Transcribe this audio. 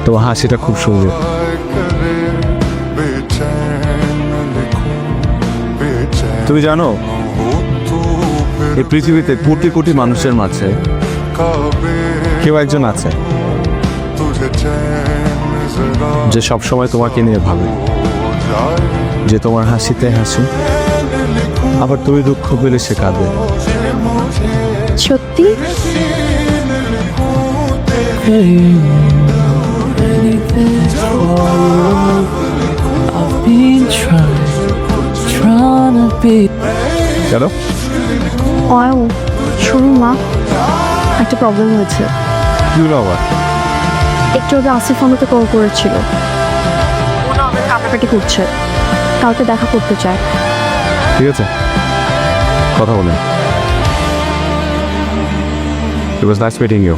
তোমার হাসিটা খুব সুন্দর। তুমি জানো এই পৃথিবীতে কোটি কোটি মানুষের মাঝে কেউ একজন আছে যে সব সময় তোমাকে নিয়ে ভাবে, যে তোমার হাসিতে হাসি, আবার তুমি দুঃখ পেলে সে কাঁদে। সত্যি? কেন? অয়ন, শুনুন না, একটা প্রবলেম হয়েছে। কি হলো আবার? একটু আগে আসিফ আমাকে কল করেছিল, ওরা অনেক কাটাকাটি করছে, কালকে দেখা করতে চায়। ঠিক আছে, কথা বলেন। It was nice meeting you.